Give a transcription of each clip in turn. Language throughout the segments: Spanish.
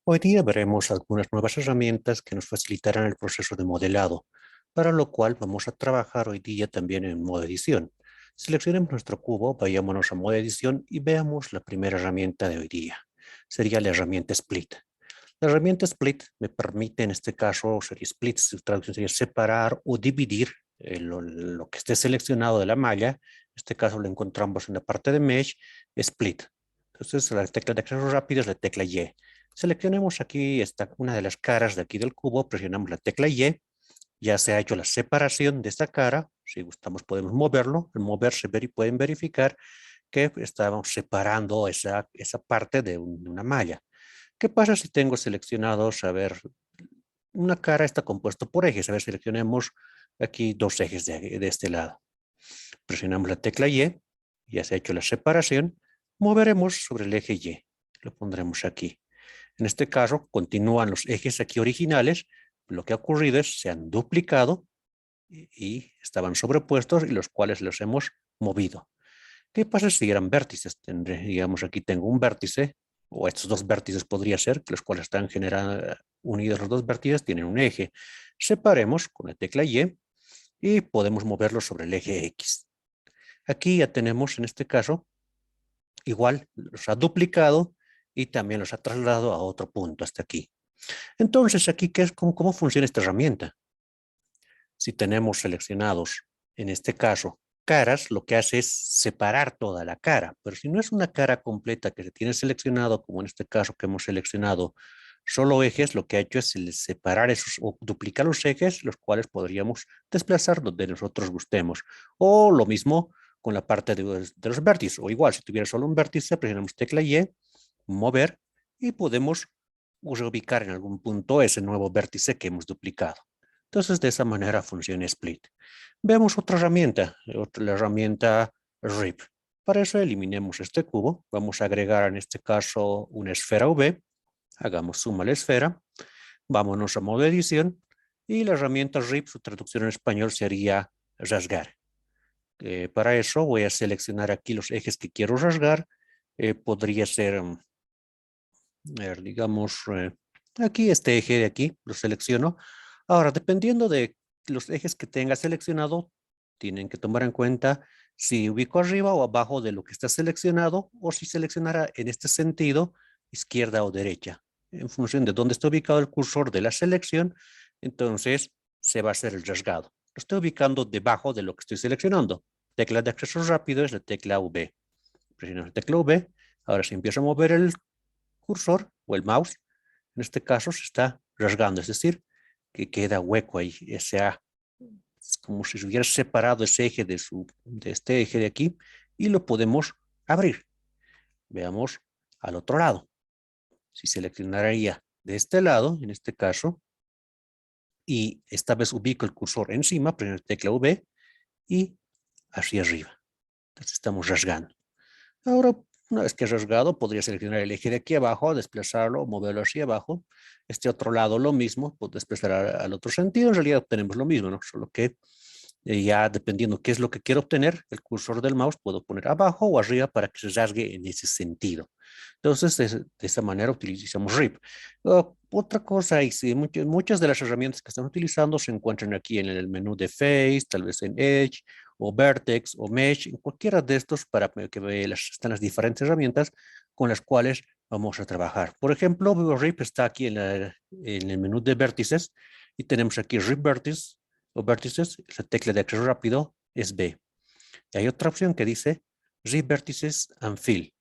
Hoy día veremos algunas nuevas herramientas que nos facilitarán el proceso de modelado, para lo cual vamos a trabajar hoy día también en modo edición. Seleccionemos nuestro cubo, vayámonos a modo edición y veamos la primera herramienta de hoy día. Sería la herramienta Split. La herramienta Split me permite, en este caso, sería Split, su traducción sería separar o dividir lo que esté seleccionado de la malla. En este caso lo encontramos en la parte de Mesh, Split. Entonces la tecla de acceso rápido es la tecla Y. Seleccionemos aquí una de las caras de aquí del cubo, presionamos la tecla Y, ya se ha hecho la separación de esta cara. Si gustamos podemos moverlo, al moverse pueden verificar que estamos separando esa parte de una malla. ¿Qué pasa si tengo seleccionados, a ver, una cara está compuesto por ejes? A ver, seleccionemos aquí dos ejes de este lado. Presionamos la tecla Y, ya se ha hecho la separación, moveremos sobre el eje Y, lo pondremos aquí. En este caso, continúan los ejes aquí originales. Lo que ha ocurrido es que se han duplicado y estaban sobrepuestos y los cuales los hemos movido. ¿Qué pasa si eran vértices? Digamos, aquí tengo un vértice, o estos dos vértices podría ser, los cuales están unidos los dos vértices, tienen un eje. Separemos con la tecla y podemos moverlos sobre el eje X. Aquí ya tenemos, en este caso, igual los ha duplicado y también los ha trasladado a otro punto, hasta aquí. Entonces, aquí, ¿cómo funciona esta herramienta? Si tenemos seleccionados, en este caso, caras, lo que hace es separar toda la cara. Pero si no es una cara completa que se tiene seleccionado, como en este caso que hemos seleccionado solo ejes, lo que ha hecho es separar esos o duplicar los ejes, los cuales podríamos desplazar donde nosotros gustemos. O lo mismo con la parte de los vértices. O igual, si tuviera solo un vértice, presionamos tecla Y, mover, y podemos reubicar en algún punto ese nuevo vértice que hemos duplicado. Entonces, de esa manera funciona Split. Veamos otra herramienta, la herramienta RIP. Para eso eliminemos este cubo. Vamos a agregar en este caso una esfera V. Hagamos suma a la esfera. Vámonos a modo edición. Y la herramienta RIP, su traducción en español sería rasgar. Para eso voy a seleccionar aquí los ejes que quiero rasgar. Podría ser, digamos, aquí este eje de aquí, lo selecciono. Ahora, dependiendo de los ejes que tenga seleccionado, tienen que tomar en cuenta si ubico arriba o abajo de lo que está seleccionado o si seleccionara en este sentido, izquierda o derecha. En función de dónde está ubicado el cursor de la selección, entonces se va a hacer el rasgado. Lo estoy ubicando debajo de lo que estoy seleccionando. Tecla de acceso rápido es la tecla V. Presiono la tecla V. Ahora si empiezo a mover el cursor o el mouse, en este caso se está rasgando, es decir, que queda hueco ahí, es como si se hubiera separado ese eje de este eje de aquí y lo podemos abrir. Veamos al otro lado. Si seleccionaría de este lado, en este caso, y esta vez ubico el cursor encima, presiono la tecla V y hacia arriba. Entonces estamos rasgando. Ahora, una vez que he rasgado, podría seleccionar el eje de aquí abajo, desplazarlo, moverlo hacia abajo. Este otro lado lo mismo, pues desplazar al otro sentido. En realidad obtenemos lo mismo, ¿no? Solo que ya dependiendo qué es lo que quiero obtener, el cursor del mouse puedo poner abajo o arriba para que se rasgue en ese sentido. Entonces, de esa manera utilizamos RIP. Otra cosa, y sí, muchas de las herramientas que estamos utilizando se encuentran aquí en el menú de Face, tal vez en Edge, o Vertex, o Mesh, en cualquiera de estos para que vean están las diferentes herramientas con las cuales vamos a trabajar. Por ejemplo, RIP está aquí en el menú de vértices y tenemos aquí RIP Vertices o vértices, la tecla de acceso rápido es B. Y hay otra opción que dice RIP Vertices and Fill.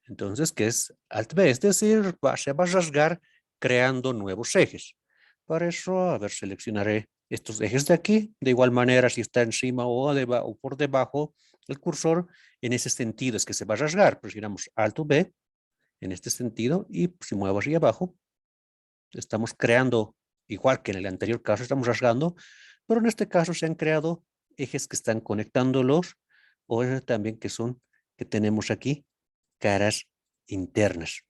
Entonces, que es Alt B, es decir, se va a rasgar creando nuevos ejes. Para eso, a ver, seleccionaré estos ejes de aquí. De igual manera, si está encima o por debajo el cursor, en ese sentido es que se va a rasgar. Presionamos Alt B en este sentido y si muevo hacia abajo, estamos creando, igual que en el anterior caso, estamos rasgando, pero en este caso se han creado ejes que están conectándolos o también que tenemos aquí caras internas.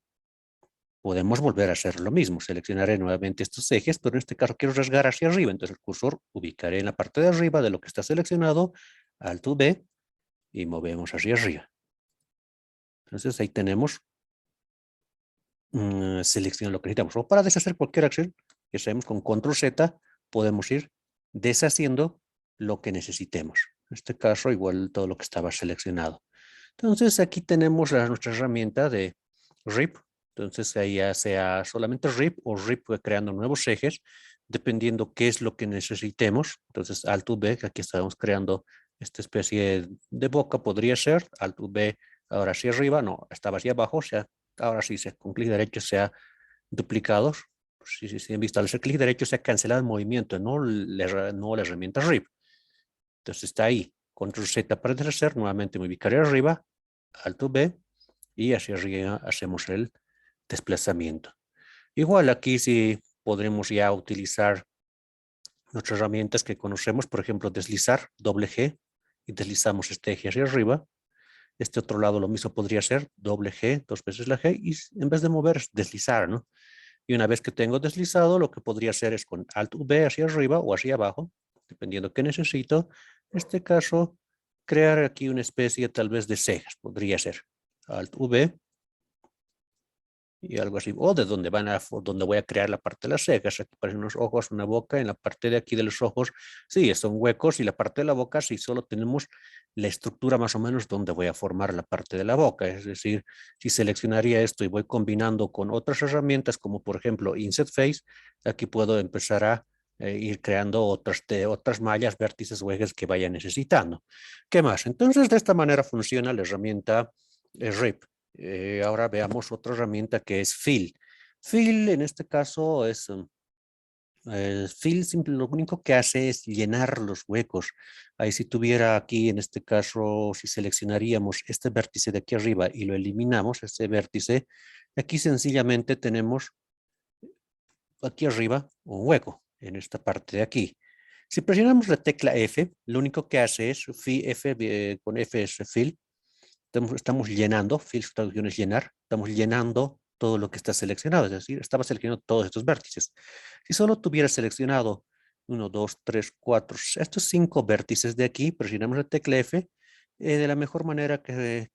Podemos volver a hacer lo mismo. Seleccionaré nuevamente estos ejes, pero en este caso quiero rasgar hacia arriba. Entonces el cursor ubicaré en la parte de arriba de lo que está seleccionado, Alt V, y movemos hacia arriba. Entonces ahí tenemos selecciona lo que necesitamos. O para deshacer cualquier acción, que sabemos con control Z, podemos ir deshaciendo lo que necesitemos. En este caso, igual todo lo que estaba seleccionado. Entonces, aquí tenemos nuestra herramienta de RIP. Entonces, ahí ya sea solamente RIP o RIP creando nuevos ejes, dependiendo qué es lo que necesitemos. Entonces, Alt-V, aquí estamos creando esta especie de boca, podría ser. Alt-V, ahora hacia arriba, no, estaba hacia abajo, o sea, ahora sí, con clic derecho se ha duplicado. Si han visto, al hacer clic derecho se ha cancelado el movimiento, no la herramienta RIP. Entonces está ahí. Control Z para deshacer, nuevamente me ubicaré arriba, Alt V, y hacia arriba hacemos el desplazamiento. Igual aquí sí podremos ya utilizar nuestras herramientas que conocemos, por ejemplo, deslizar, doble G, y deslizamos este eje hacia arriba. Este otro lado lo mismo podría ser, doble G, dos veces la G, y en vez de mover, deslizar, ¿no? Y una vez que tengo deslizado, lo que podría hacer es con Alt V hacia arriba o hacia abajo, dependiendo qué necesito. En este caso, crear aquí una especie tal vez de cejas, podría ser. Alt V y algo así. O de donde donde voy a crear la parte de las cejas. Aquí aparecen unos ojos, una boca. En la parte de aquí de los ojos, sí, son huecos. Y la parte de la boca, sí, solo tenemos la estructura más o menos donde voy a formar la parte de la boca. Es decir, si seleccionaría esto y voy combinando con otras herramientas, como por ejemplo Inset Face, aquí puedo empezar a ir creando otras mallas, vértices o ejes que vaya necesitando. ¿Qué más? Entonces, de esta manera funciona la herramienta RIP. Ahora veamos otra herramienta que es Fill. Fill en este caso es Fill, lo único que hace es llenar los huecos. Ahí si tuviera aquí, en este caso, si seleccionaríamos este vértice de aquí arriba y lo eliminamos, este vértice, aquí sencillamente tenemos aquí arriba un hueco en esta parte de aquí. Si presionamos la tecla F, lo único que hace es con F es Fill. Estamos llenando, fill su traducción es llenar, estamos llenando todo lo que está seleccionado, es decir, estaba seleccionando todos estos vértices. Si solo tuviera seleccionado 1, 2, 3, 4, estos 5 vértices de aquí, presionamos la tecla F, de la mejor manera que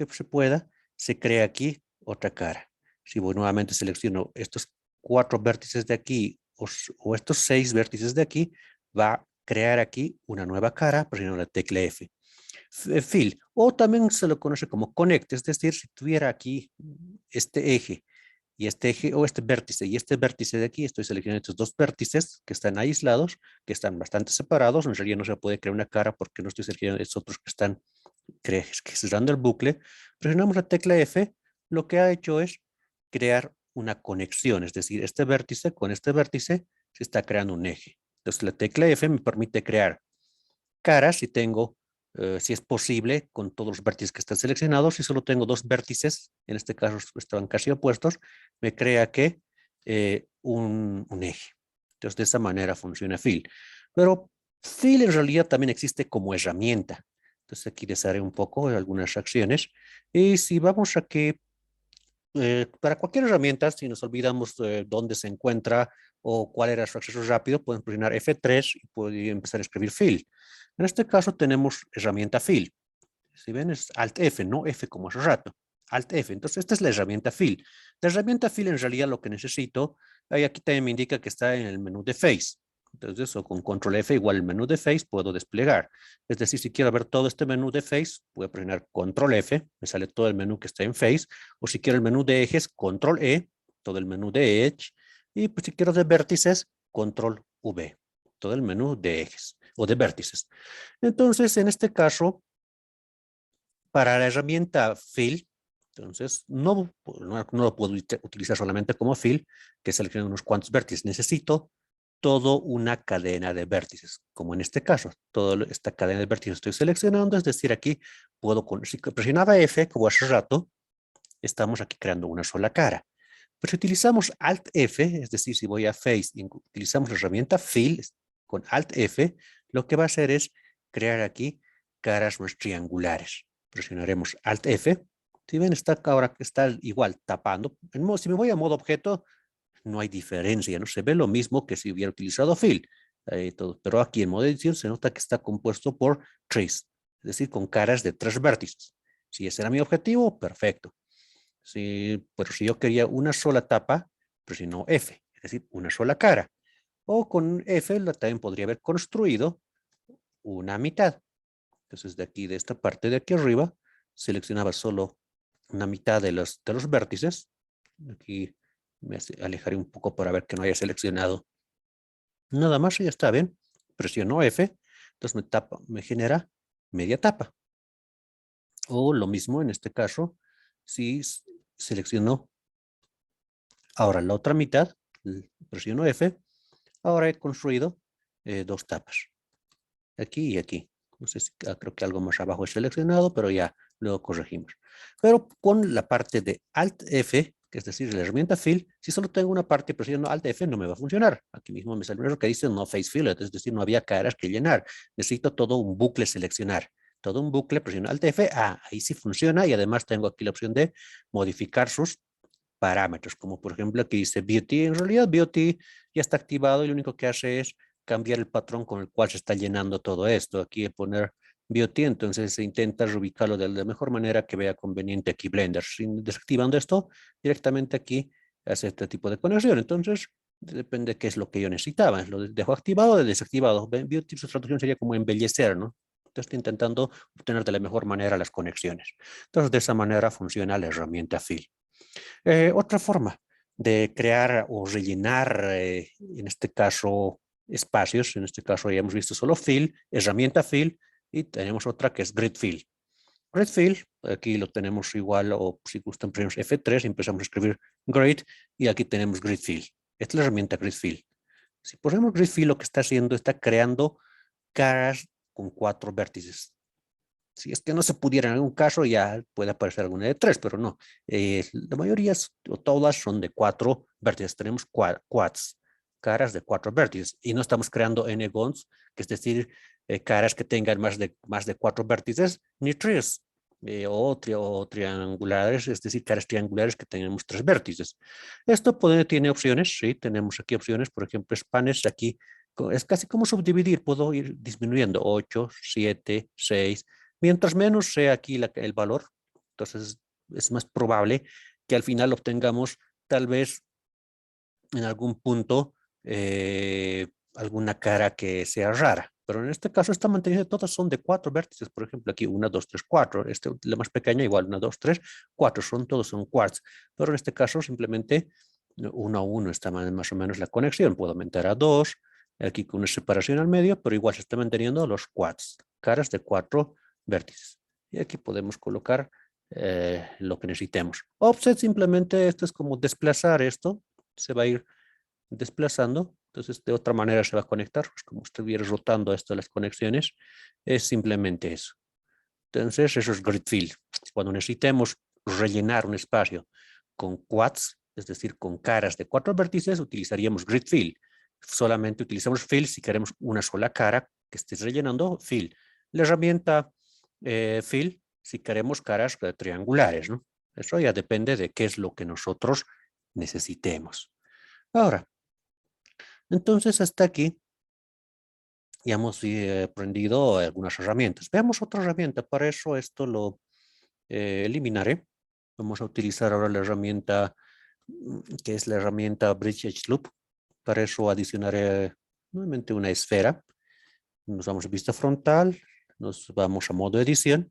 se pueda, se crea aquí otra cara. Si voy nuevamente selecciono estos 4 vértices de aquí o estos 6 vértices de aquí, va a crear aquí una nueva cara presionando la tecla F. Fill, o también se lo conoce como connect, es decir, si tuviera aquí este eje y este eje o este vértice y este vértice de aquí, estoy seleccionando estos dos vértices que están aislados, que están bastante separados, en realidad no se puede crear una cara porque no estoy seleccionando estos otros que están cerrando el bucle. Presionamos la tecla F, lo que ha hecho es crear una conexión, es decir, este vértice con este vértice se está creando un eje. Entonces la tecla F me permite crear caras si tengo, si es posible, con todos los vértices que están seleccionados. Si solo tengo dos vértices, en este caso estaban casi opuestos, me crea que un eje. Entonces, de esa manera funciona Fill. Pero Fill en realidad también existe como herramienta. Entonces, aquí les haré un poco algunas acciones. Y si vamos a que para cualquier herramienta, si nos olvidamos dónde se encuentra o cuál era su acceso rápido, pueden presionar F3 y pueden empezar a escribir fill. En este caso tenemos herramienta fill. Si ven es Alt F, no F como hace rato. Alt F. Entonces esta es la herramienta fill. La herramienta fill en realidad lo que necesito, ahí aquí también me indica que está en el menú de Face. Entonces, o con control F igual el menú de Face puedo desplegar. Es decir, si quiero ver todo este menú de Face, voy a presionar control F, me sale todo el menú que está en Face. O si quiero el menú de ejes, control E, todo el menú de Edge. Y pues si quiero de vértices, control V, todo el menú de ejes o de vértices. Entonces, en este caso, para la herramienta Fill, entonces no lo puedo utilizar solamente como Fill, que selecciona unos cuantos vértices. Necesito toda una cadena de vértices, como en este caso, toda esta cadena de vértices estoy seleccionando, es decir, aquí puedo, si presionaba F, como hace rato, estamos aquí creando una sola cara. Pero si utilizamos Alt F, es decir, si voy a Face y utilizamos la herramienta Fill con Alt F, lo que va a hacer es crear aquí caras más triangulares. Presionaremos Alt F. Si ven, ahora está igual tapando. Si me voy a modo objeto, no hay diferencia, no se ve lo mismo que si hubiera utilizado Fill. Pero aquí en modo edición se nota que está compuesto por trees, es decir, con caras de 3 vértices. Si ese era mi objetivo, perfecto. Sí, pero si yo quería una sola tapa, presiono F, es decir, una sola cara. O con F también podría haber construido una mitad. Entonces de aquí, de esta parte de aquí arriba, seleccionaba solo una mitad de los vértices. Aquí alejaré un poco para ver que no haya seleccionado nada más y ya está bien. Presiono F, entonces me genera media tapa. O lo mismo en este caso, si selecciono ahora la otra mitad, presiono F, ahora he construido dos tapas. Aquí y aquí. No sé si creo que algo más abajo es seleccionado, pero ya luego corregimos. Pero con la parte de Alt F, que es decir, la herramienta Fill, si solo tengo una parte presionando Alt F, no me va a funcionar. Aquí mismo me sale un error que dice no face fillet, es decir, no había caras que llenar. Necesito todo un bucle seleccionar. Todo un bucle, presiono Alt F, ahí sí funciona y además tengo aquí la opción de modificar sus parámetros, como por ejemplo aquí dice Beauty. En realidad Beauty ya está activado y lo único que hace es cambiar el patrón con el cual se está llenando todo esto. Aquí de poner Beauty, entonces se intenta reubicarlo de la mejor manera que vea conveniente aquí Blender. Desactivando esto, directamente aquí hace este tipo de conexión. Entonces, depende de qué es lo que yo necesitaba. Lo dejo activado o desactivado. Beauty, su traducción sería como embellecer, ¿no? Entonces, estoy intentando obtener de la mejor manera las conexiones. Entonces, de esa manera funciona la herramienta Fill. Otra forma de crear o rellenar, en este caso, espacios, en este caso ya hemos visto solo Fill, herramienta Fill, y tenemos otra que es Grid Fill. Grid Fill, aquí lo tenemos igual, o si gustan, prememos F3 y empezamos a escribir Grid, y aquí tenemos Grid Fill. Esta es la herramienta Grid Fill. Si ponemos Grid Fill, lo que está haciendo, está creando caras con 4 vértices. Si es que no se pudiera en algún caso, ya puede aparecer alguna de 3, pero no. La mayoría o todas son de 4 vértices. Tenemos quads, caras de 4 vértices. Y no estamos creando n-gons, que es decir, caras que tengan más de 4 vértices, ni 3. O triangulares, es decir, caras triangulares que tenemos 3 vértices. Esto tiene opciones, sí, tenemos aquí opciones, por ejemplo, spanners aquí, es casi como subdividir, puedo ir disminuyendo 8, 7, 6, mientras menos sea aquí el valor, entonces es más probable que al final obtengamos tal vez en algún punto alguna cara que sea rara. Pero en este caso está manteniendo, todas son de 4 vértices. Por ejemplo, aquí 1, 2, 3, 4. La más pequeña igual, 1, 2, 3, 4. Todos son quarts. Pero en este caso simplemente 1 a 1 está más o menos la conexión. Puedo aumentar a 2, aquí con una separación al medio, pero igual se está manteniendo los quarts, caras de 4 vértices. Y aquí podemos colocar lo que necesitemos. Offset simplemente esto es como desplazar esto. Se va a ir desplazando, entonces de otra manera se va a conectar, es como si estuviera rotando esto las conexiones, es simplemente eso. Entonces eso es grid fill. Cuando necesitemos rellenar un espacio con quads, es decir, con caras de 4 vértices, utilizaríamos grid fill. Solamente utilizamos fill si queremos una sola cara que estés rellenando, fill. La herramienta fill si queremos caras triangulares, ¿no? Eso ya depende de qué es lo que nosotros necesitemos. Ahora, entonces, hasta aquí ya hemos aprendido algunas herramientas. Veamos otra herramienta. Para eso esto lo eliminaré. Vamos a utilizar ahora la herramienta que es la herramienta Bridge Edge Loop. Para eso adicionaré nuevamente una esfera. Nos vamos a vista frontal. Nos vamos a modo edición.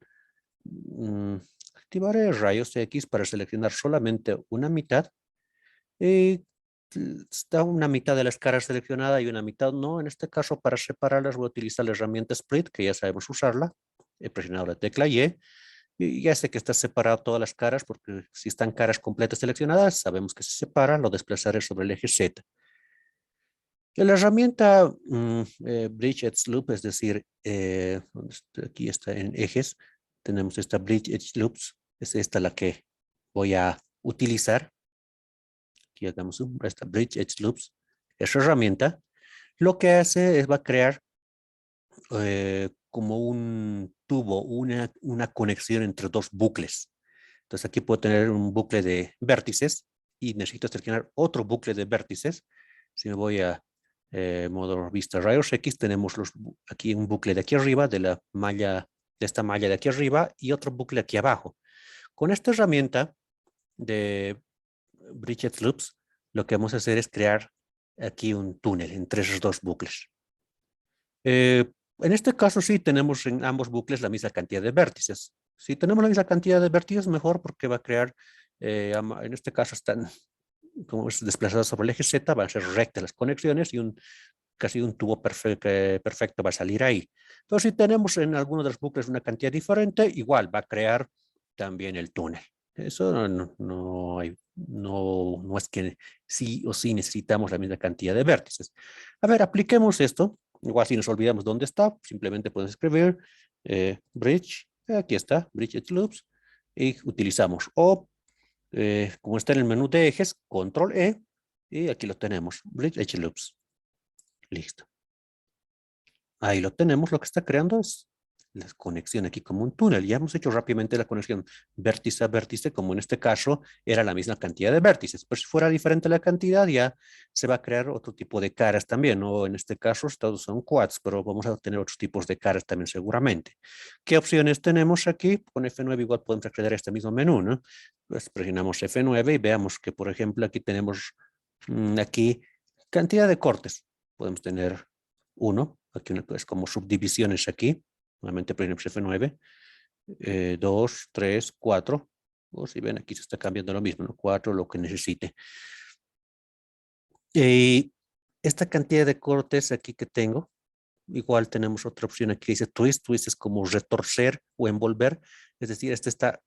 Activaré rayos X para seleccionar solamente una mitad. Y está una mitad de las caras seleccionada y una mitad no. En este caso, para separarlas voy a utilizar la herramienta Split, que ya sabemos usarla. He presionado la tecla y ya sé que está separado todas las caras, porque si están caras completas seleccionadas, sabemos que se separa, lo desplazaré sobre el eje Z. La herramienta Bridge Edge Loop, es decir, aquí está en ejes, tenemos esta Bridge Edge Loops, es esta la que voy a utilizar. Aquí hagamos esta Bridge Edge Loops, esta herramienta, lo que hace es va a crear como un tubo, una conexión entre dos bucles. Entonces aquí puedo tener un bucle de vértices y necesito seleccionar otro bucle de vértices. Si me voy a modo vista rayos X, tenemos aquí un bucle de aquí arriba, de la malla, de esta malla de aquí arriba y otro bucle aquí abajo. Con esta herramienta de Bridge Edge Loops, lo que vamos a hacer es crear aquí un túnel entre esos dos bucles. En este caso sí tenemos en ambos bucles la misma cantidad de vértices. Si tenemos la misma cantidad de vértices, mejor porque va a crear, en este caso están como es desplazado sobre el eje Z, van a ser rectas las conexiones y casi un tubo perfecto va a salir ahí. Pero si tenemos en alguno de los bucles una cantidad diferente, igual va a crear también el túnel. Eso no es que sí o sí necesitamos la misma cantidad de vértices. A ver, apliquemos esto. Igual si nos olvidamos dónde está, simplemente podemos escribir bridge, aquí está, bridge edge loops, y utilizamos o como está en el menú de ejes, control E, y aquí lo tenemos, bridge edge loops. Listo. Ahí lo tenemos, lo que está creando es la conexión aquí como un túnel. Ya hemos hecho rápidamente la conexión vértice a vértice, como en este caso era la misma cantidad de vértices. Pero si fuera diferente la cantidad, ya se va a crear otro tipo de caras también, ¿no? En este caso, todos son quads, pero vamos a tener otros tipos de caras también seguramente. ¿Qué opciones tenemos aquí? Con F9 igual podemos acceder a este mismo menú, ¿no? Pues presionamos F9 y veamos que, por ejemplo, aquí tenemos aquí cantidad de cortes. Podemos tener uno, aquí es como subdivisiones aquí, nuevamente presionamos F9, 2, 3, 4, o si ven aquí se está cambiando lo mismo, ¿no? 4, lo que necesite. Y esta cantidad de cortes aquí que tengo, igual tenemos otra opción aquí que dice twist, twist es como retorcer o envolver, es decir, este está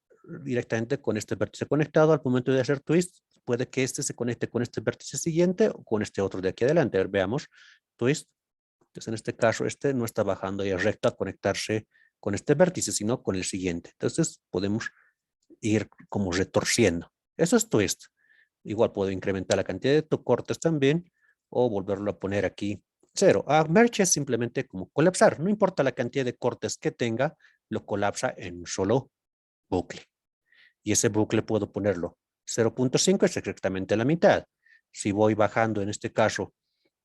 directamente con este vértice conectado. Al momento de hacer twist, puede que este se conecte con este vértice siguiente o con este otro de aquí adelante. A ver, veamos, twist. Entonces, en este caso, este no está bajando ahí recto a conectarse con este vértice, sino con el siguiente. Entonces, podemos ir como retorciendo. Eso es twist. Igual puedo incrementar la cantidad de cortes también o volverlo a poner aquí 0. Merge es simplemente como colapsar. No importa la cantidad de cortes que tenga, lo colapsa en un solo bucle. Y ese bucle puedo ponerlo 0.5 es exactamente la mitad. Si voy bajando, en este caso,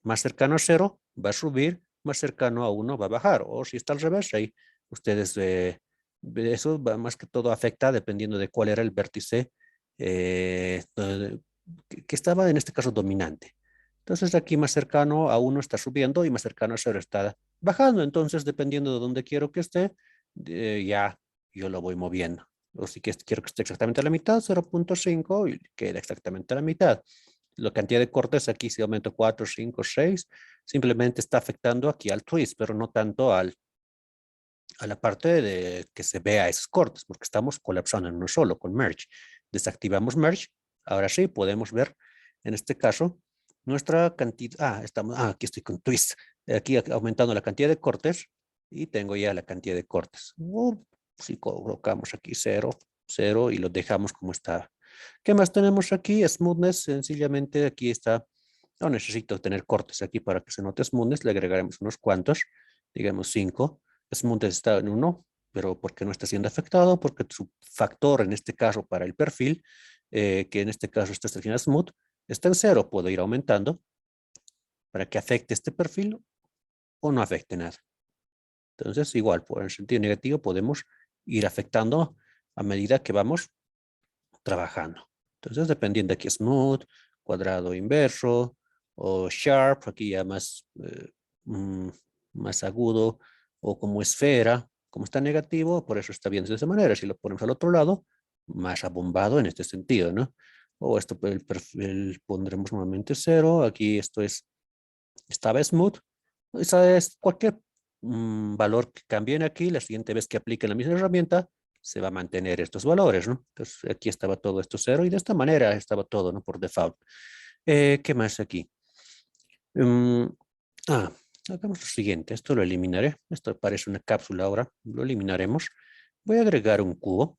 más cercano a 0, va a subir, más cercano a 1 va a bajar. O si está al revés, ahí ustedes, eso va más que todo afecta dependiendo de cuál era el vértice que estaba en este caso dominante. Entonces aquí más cercano a 1 está subiendo y más cercano a 0 está bajando. Entonces dependiendo de dónde quiero que esté, ya yo lo voy moviendo. O si quiero que esté exactamente a la mitad, 0.5 y queda exactamente a la mitad. La cantidad de cortes aquí, si aumento 4, 5, 6, simplemente está afectando aquí al twist, pero no tanto a la parte de que se vea esos cortes, porque estamos colapsando en uno solo con merge. Desactivamos merge. Ahora sí podemos ver, en este caso, nuestra cantidad. Aquí estoy con twist. Aquí aumentando la cantidad de cortes y tengo ya la cantidad de cortes. Si colocamos aquí 0, 0 y lo dejamos como está. ¿Qué más tenemos aquí? Smoothness, sencillamente aquí está. No necesito tener cortes aquí para que se note smoothness. Le agregaremos unos cuantos, digamos 5. Smoothness está en 1, pero porque no está siendo afectado, porque su factor en este caso para el perfil, que en este caso está seleccionado smooth, está en 0. Puedo ir aumentando para que afecte este perfil o no afecte nada. Entonces, igual, por el sentido negativo, podemos ir afectando a medida que vamos trabajando. Entonces, dependiendo de aquí, smooth, cuadrado inverso o sharp, aquí ya más agudo, o como esfera, como está negativo, por eso está bien de esa manera. Si lo ponemos al otro lado, más abombado en este sentido, ¿no? O esto, el perfil pondremos nuevamente 0. Aquí esto estaba smooth. Esa es cualquier valor que cambien aquí, la siguiente vez que apliquen la misma herramienta, se va a mantener estos valores, ¿no? Entonces aquí estaba todo esto 0 y de esta manera estaba todo, ¿no? Por default. ¿Qué más aquí? Hagamos lo siguiente, esto lo eliminaré. Esto parece una cápsula ahora, lo eliminaremos. Voy a agregar un cubo,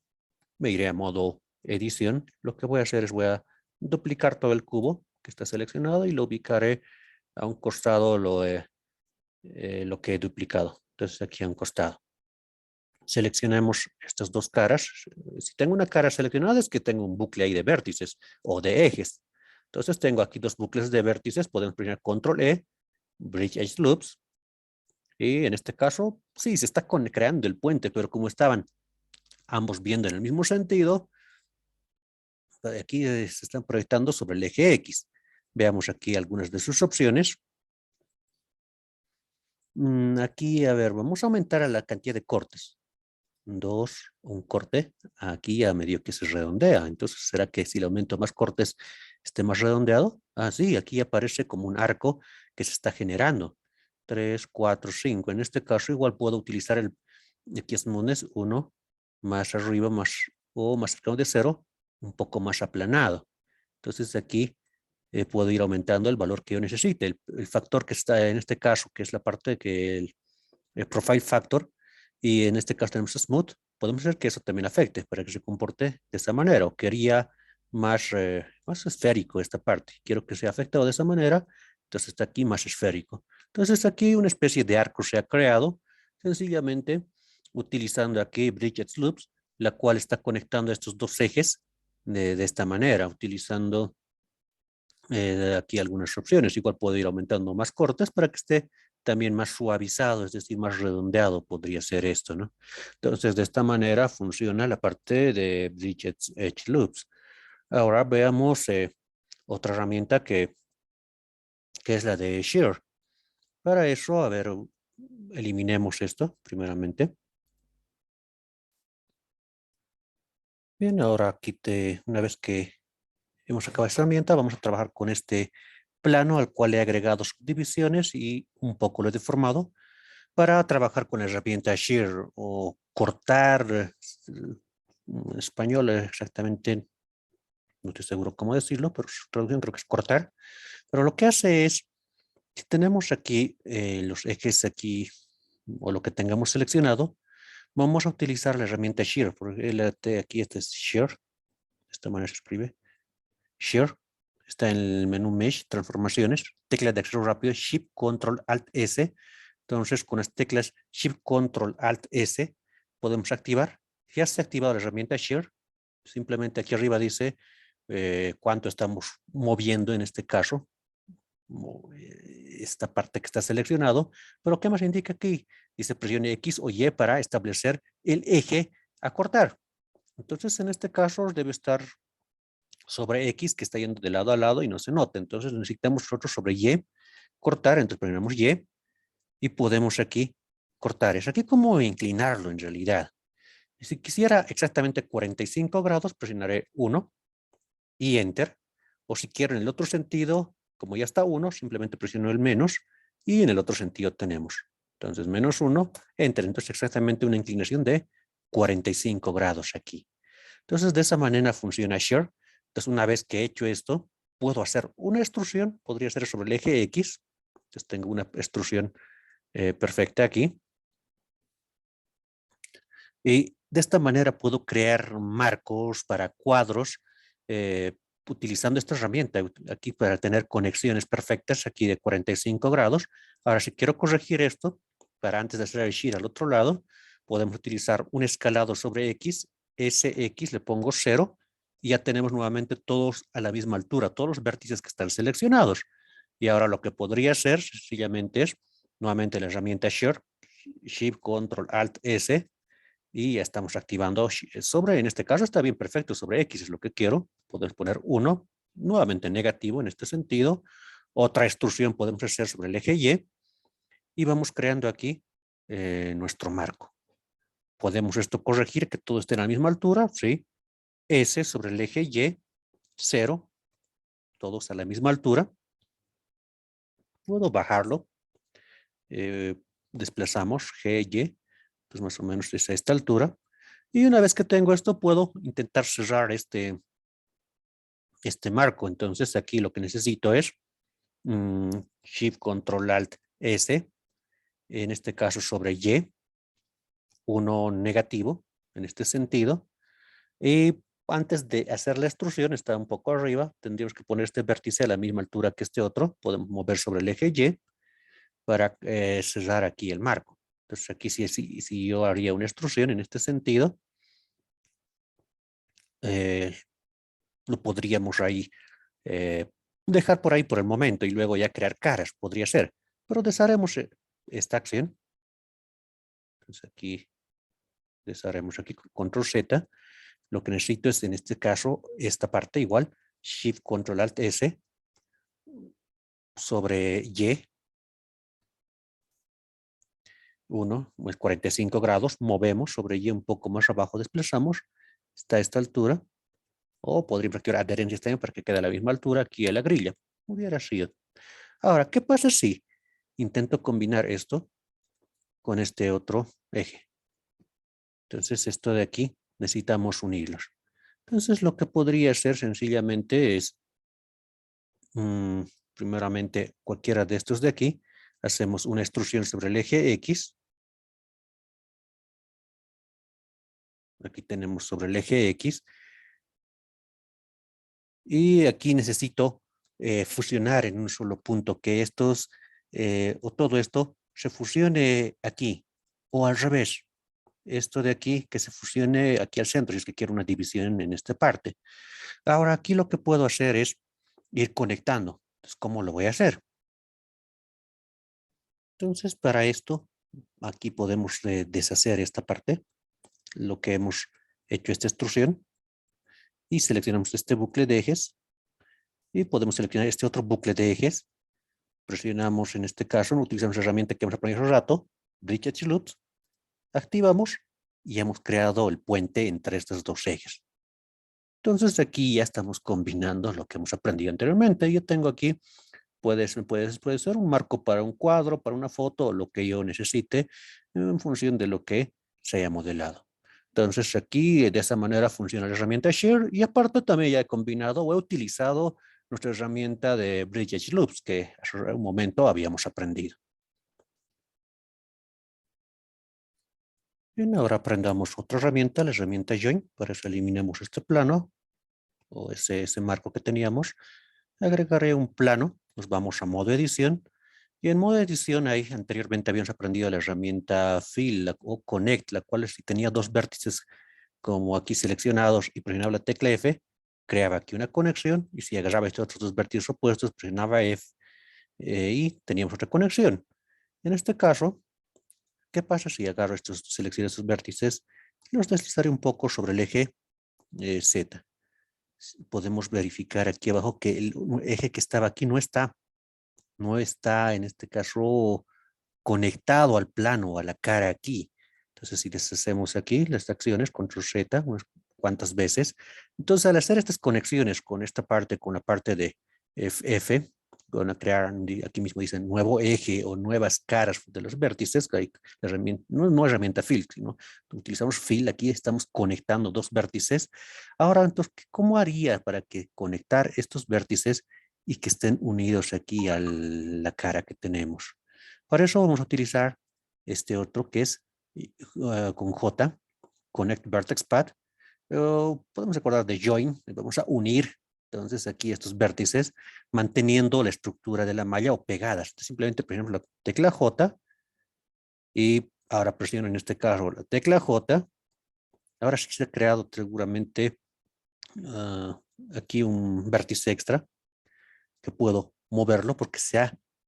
me iré a modo edición. Lo que voy a hacer es voy a duplicar todo el cubo que está seleccionado y lo ubicaré a un costado lo que he duplicado. Entonces aquí a un costado. Seleccionemos estas dos caras. Si tengo una cara seleccionada es que tengo un bucle ahí de vértices o de ejes. Entonces tengo aquí dos bucles de vértices. Podemos presionar Control E, Bridge Edge Loops. Y en este caso, sí, se está creando el puente, pero como estaban ambos viendo en el mismo sentido, aquí se están proyectando sobre el eje X. Veamos aquí algunas de sus opciones. Aquí, a ver, vamos a aumentar a la cantidad de cortes. 2, un corte. Aquí a medio que se redondea. Entonces, ¿será que si le aumento más cortes, esté más redondeado? Ah, sí, aquí aparece como un arco que se está generando. 3, 4, 5. En este caso, igual puedo utilizar aquí es Nunes 1, más arriba, más, o más cercano de 0, un poco más aplanado. Entonces, aquí puedo ir aumentando el valor que yo necesite. El factor que está en este caso, que es la parte que el profile factor, y en este caso tenemos smooth, podemos hacer que eso también afecte para que se comporte de esa manera. O quería más esférico esta parte. Quiero que sea afectado de esa manera, entonces está aquí más esférico. Entonces aquí una especie de arco se ha creado, sencillamente utilizando aquí Bridget Loops, la cual está conectando estos dos ejes de esta manera, utilizando aquí algunas opciones. Igual puedo ir aumentando más cortes para que esté también más suavizado, es decir, más redondeado podría ser esto, ¿no? Entonces, de esta manera funciona la parte de Bridget's Edge Loops. Ahora veamos otra herramienta que es la de Shear. Para eso, a ver, eliminemos esto primeramente. Bien, ahora una vez que hemos acabado esta herramienta, vamos a trabajar con este plano al cual he agregado subdivisiones y un poco lo he deformado para trabajar con la herramienta shear o cortar, en español exactamente, no estoy seguro cómo decirlo, pero su traducción creo que es cortar. Pero lo que hace es, si tenemos aquí los ejes aquí, o lo que tengamos seleccionado, vamos a utilizar la herramienta shear, porque aquí este es shear, de esta manera se escribe, shear. Está en el menú Mesh, transformaciones, tecla de acceso rápido, Shift Control Alt S. Entonces, con las teclas Shift Control Alt S, podemos activar. Ya se ha activado la herramienta Share. Simplemente aquí arriba dice cuánto estamos moviendo en este caso. Esta parte que está seleccionado. Pero ¿qué más indica aquí? Dice presione X o Y para establecer el eje a cortar. Entonces, en este caso debe estar sobre X que está yendo de lado a lado y no se nota. Entonces necesitamos nosotros sobre Y cortar, entonces presionamos y podemos aquí cortar. Es aquí como inclinarlo en realidad. Si quisiera exactamente 45 grados, presionaré 1 y Enter. O si quiero en el otro sentido, como ya está 1, simplemente presiono el menos y en el otro sentido tenemos. Entonces menos 1, Enter. Entonces exactamente una inclinación de 45 grados aquí. Entonces, de esa manera funciona Share. Entonces, una vez que he hecho esto, puedo hacer una extrusión, podría ser sobre el eje X. Entonces, tengo una extrusión perfecta aquí. Y de esta manera puedo crear marcos para cuadros utilizando esta herramienta aquí para tener conexiones perfectas aquí de 45 grados. Ahora, si quiero corregir esto, para antes de hacer el shear al otro lado, podemos utilizar un escalado sobre X, SX, le pongo 0 y ya tenemos nuevamente todos a la misma altura, todos los vértices que están seleccionados. Y ahora lo que podría hacer sencillamente es nuevamente la herramienta Shear, Shift Control Alt S, y ya estamos activando sobre, en este caso está bien perfecto, sobre X es lo que quiero, podemos poner 1, nuevamente negativo en este sentido, otra extrusión podemos hacer sobre el eje y vamos creando aquí nuestro marco. Podemos esto corregir que todo esté en la misma altura, ¿sí? S sobre el eje Y, 0, todos a la misma altura. Puedo bajarlo, eh, desplazamos GY, pues más o menos es a esta altura. Y una vez que tengo esto, puedo intentar cerrar este marco. Entonces aquí lo que necesito es Shift Control Alt S, en este caso sobre Y, uno negativo, en este sentido. Y antes de hacer la extrusión, está un poco arriba, tendríamos que poner este vértice a la misma altura que este otro. Podemos mover sobre el eje Y para cerrar aquí el marco. Entonces aquí si yo haría una extrusión en este sentido, eh, lo podríamos ahí eh, dejar por ahí por el momento y luego ya crear caras, podría ser. Pero desharemos esta acción. Entonces aquí desharemos aquí con control Z. Lo que necesito es, en este caso, esta parte igual, Shift Control Alt S sobre Y, 1, es 45 grados, movemos sobre Y un poco más abajo, desplazamos, está a esta altura, o podríamos activar adherencia también para que quede a la misma altura aquí a la grilla. Hubiera sido. Ahora, ¿qué pasa si intento combinar esto con este otro eje? Entonces, esto de aquí necesitamos unirlos. Entonces, lo que podría hacer sencillamente es, primeramente, cualquiera de estos de aquí, hacemos una extrusión sobre el eje X. Aquí tenemos sobre el eje X. Y aquí necesito fusionar en un solo punto, que estos, o todo esto, se fusione aquí, o al revés. Esto de aquí, que se fusione aquí al centro, si es que quiero una división en esta parte. Ahora, aquí lo que puedo hacer es ir conectando. Entonces, ¿cómo lo voy a hacer? Entonces, para esto, aquí podemos deshacer esta parte, lo que hemos hecho esta extrusión, y seleccionamos este bucle de ejes, y podemos seleccionar este otro bucle de ejes. Presionamos en este caso, utilizamos la herramienta que hemos aprendido hace rato, Bridge Edge Loops, activamos y hemos creado el puente entre estos dos ejes. Entonces aquí ya estamos combinando lo que hemos aprendido anteriormente. Yo tengo aquí, puede ser un marco para un cuadro, para una foto, o lo que yo necesite, en función de lo que se haya modelado. Entonces aquí de esa manera funciona la herramienta Share, y aparte también ya he combinado o he utilizado nuestra herramienta de Bridge Edge Loops que hace un momento habíamos aprendido. Bien, ahora aprendamos otra herramienta, la herramienta Join. Para eso eliminamos este plano o ese marco que teníamos. Agregaré un plano, nos vamos a modo edición. Y en modo edición ahí anteriormente habíamos aprendido la herramienta Fill o Connect, la cual si tenía dos vértices como aquí seleccionados y presionaba la tecla F, creaba aquí una conexión, y si agarraba estos otros dos vértices opuestos, presionaba F y teníamos otra conexión. En este caso, ¿qué pasa si agarro selecciono estos vértices? Los deslizaré un poco sobre el eje Z. Podemos verificar aquí abajo que el eje que estaba aquí no está en este caso conectado al plano, a la cara aquí. Entonces, si deshacemos aquí las acciones, control Z, unas cuantas veces. Entonces, al hacer estas conexiones con esta parte, con la parte de F, van a crear, aquí mismo dicen, nuevo eje o nuevas caras de los vértices. La herramienta, no herramienta fill, sino utilizamos fill. Aquí estamos conectando dos vértices. Ahora, entonces, ¿cómo haría para que conectar estos vértices y que estén unidos aquí a la cara que tenemos? Para eso vamos a utilizar este otro que es con J, Connect Vertex Path. Podemos acordar de Join, vamos a unir entonces aquí estos vértices manteniendo la estructura de la malla o pegadas. Simplemente presionamos la tecla J y ahora presiono en este caso la tecla J. Ahora sí se ha creado seguramente aquí un vértice extra que puedo moverlo porque